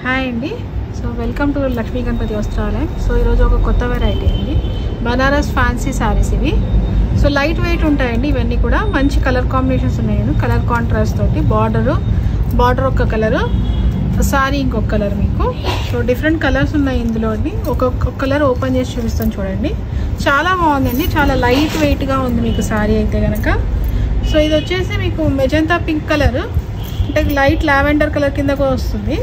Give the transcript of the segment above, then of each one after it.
Hi అండి. So welcome to Lakshmi Ganapathi Vastralayam. So ఈరోజు ఒక కొత్త వెరైటీ అండి, బనారస్ ఫ్యాన్సీ శారీస్ ఇవి. సో లైట్ వెయిట్ ఉంటాయండి ఇవన్నీ కూడా. మంచి కలర్ కాంబినేషన్స్ ఉన్నాయి, కలర్ కాంట్రాస్ట్ తోటి. బార్డర్ ఒక కలరు, శారీ ఇంకొక కలర్ మీకు. సో డిఫరెంట్ కలర్స్ ఉన్నాయి ఇందులో అండి. ఒక్కొక్క కలర్ ఓపెన్ చేసి చూపిస్తాను చూడండి. చాలా బాగుందండి, చాలా లైట్ వెయిట్గా ఉంది మీకు శారీ అయితే కనుక. సో ఇది వచ్చేసి మీకు మెజంతా పింక్ కలర్, అంటే లైట్ లావెండర్ కలర్ కింద కూడా వస్తుంది.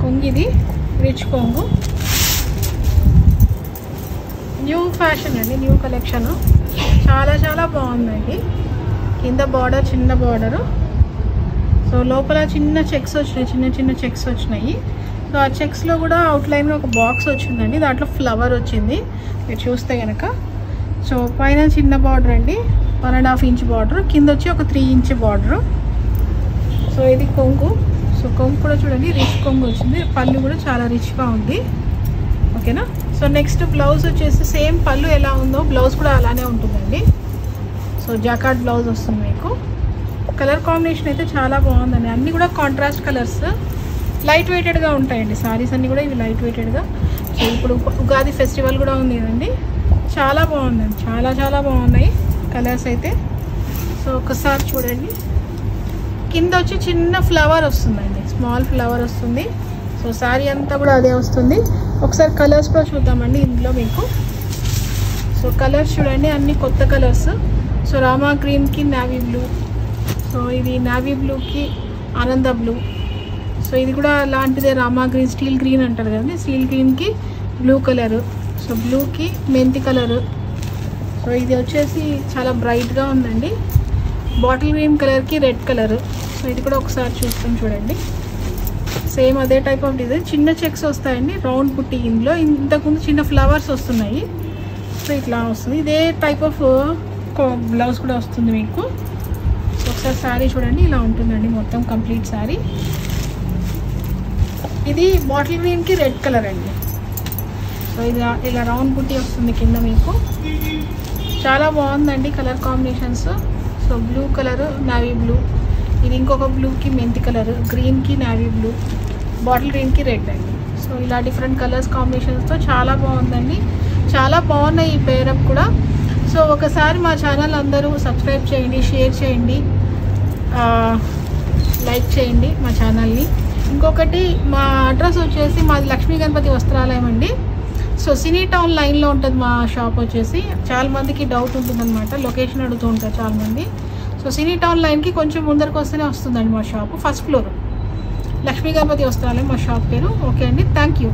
కొంగు ఇది రిచ్ కొంగు, న్యూ ఫ్యాషన్ అండి, న్యూ కలెక్షన్. చాలా చాలా బాగుందండి. కింద బార్డర్ చిన్న బార్డరు, సో లోపల చిన్న చెక్స్ వచ్చినాయి, చిన్న చెక్స్ వచ్చినాయి. సో ఆ చెక్స్లో కూడా అవుట్లైన్గా ఒక బాక్స్ వచ్చిందండి, దాంట్లో ఫ్లవర్ వచ్చింది మీరు చూస్తే కనుక. సో పైన చిన్న బార్డర్ అండి, 1.5 ఇంచ్ బార్డర్, కింద వచ్చి ఒక 3 ఇంచ్ బార్డరు. సో ఇది కొంగు. సో కొంగు కూడా చూడండి రిచ్ కొంగు వచ్చింది, పళ్ళు కూడా చాలా రిచ్గా ఉంది. ఓకేనా. సో నెక్స్ట్ బ్లౌజ్ వచ్చేసి సేమ్ పళ్ళు ఎలా ఉందో బ్లౌజ్ కూడా అలానే ఉంటుందండి. సో జాకార్డ్ బ్లౌజ్ వస్తుంది మీకు. కలర్ కాంబినేషన్ అయితే చాలా బాగుందండి, అన్నీ కూడా కాంట్రాస్ట్ కలర్స్, లైట్ వెయిటెడ్గా ఉంటాయండి సారీస్ అన్నీ కూడా. ఇవి లైట్ వెయిటెడ్గా. సో ఇప్పుడు ఉగాది ఫెస్టివల్ కూడా ఉంది కదండి, చాలా బాగుందండి, చాలా చాలా బాగున్నాయి కలర్స్ అయితే. సో ఒకసారి చూడండి, కింద వచ్చి చిన్న ఫ్లవర్ వస్తుందండి, స్మాల్ ఫ్లవర్ వస్తుంది. సో శారీ అంతా కూడా అదే వస్తుంది. ఒకసారి కలర్స్ కూడా చూద్దామండి ఇందులో మీకు. సో కలర్స్ చూడండి అన్ని కొత్త కలర్స్. సో రామా గ్రీన్కి నావీ బ్లూ, సో ఇది నావీ బ్లూకి ఆనంద బ్లూ. సో ఇది కూడా అలాంటిదే, రామా గ్రీన్, స్టీల్ గ్రీన్ అంటారు కదండి, స్టీల్ గ్రీన్కి బ్లూ కలరు. సో బ్లూకి మెంతి కలరు. సో ఇది వచ్చేసి చాలా బ్రైట్గా ఉందండి, బాటిల్ గ్రీన్ కలర్కి రెడ్ కలరు. సో ఇది కూడా ఒకసారి చూస్తాం చూడండి. సేమ్ అదే టైప్ ఆఫ్ డిజైన్, చిన్న చెక్స్ వస్తాయండి, రౌండ్ బుట్టి. ఇందులో ఇంతకుముందు చిన్న ఫ్లవర్స్ వస్తున్నాయి. సో ఇట్లా వస్తుంది. ఇదే టైప్ ఆఫ్ బ్లౌజ్ కూడా వస్తుంది మీకు. సో ఒకసారి శారీ చూడండి, ఇలా ఉంటుందండి మొత్తం కంప్లీట్ శారీ. ఇది బాటిల్ గ్రీన్కి రెడ్ కలర్ అండి. సో ఇది ఇలా రౌండ్ బుట్టి వస్తుంది కింద మీకు. చాలా బాగుందండి colour combinations. So blue colour, navy blue, ఇది ఇంకొక బ్లూకి మెంతి కలర్, గ్రీన్కి నావీ బ్లూ, బాటిల్ గ్రీన్కి రెడ్ అండి. సో ఇలా డిఫరెంట్ కలర్స్ కాంబినేషన్స్తో చాలా బాగుందండి, చాలా బాగున్నాయి ఈ పేరప్ కూడా. సో ఒకసారి మా ఛానల్ అందరూ సబ్స్క్రైబ్ చేయండి, షేర్ చేయండి, లైక్ చేయండి మా ఛానల్ని. ఇంకొకటి మా అడ్రస్ వచ్చేసి మాది లక్ష్మీ గణపతి వస్త్రాలయం అండి. సో సినీ టౌన్ లైన్లో ఉంటుంది మా షాప్ వచ్చేసి. చాలా మందికి డౌట్ ఉంటుందన్నమాట, లొకేషన్ అడుగుతూ ఉంటారు చాలామంది. సో సినీ టౌన్ లైన్కి కొంచెం ముందరికి వస్తేనే వస్తుందండి మా shop, first floor, Lakshmi Ganapathi Vastralayam మా షాప్ పేరు. ఓకే అండి, థ్యాంక్ యూ.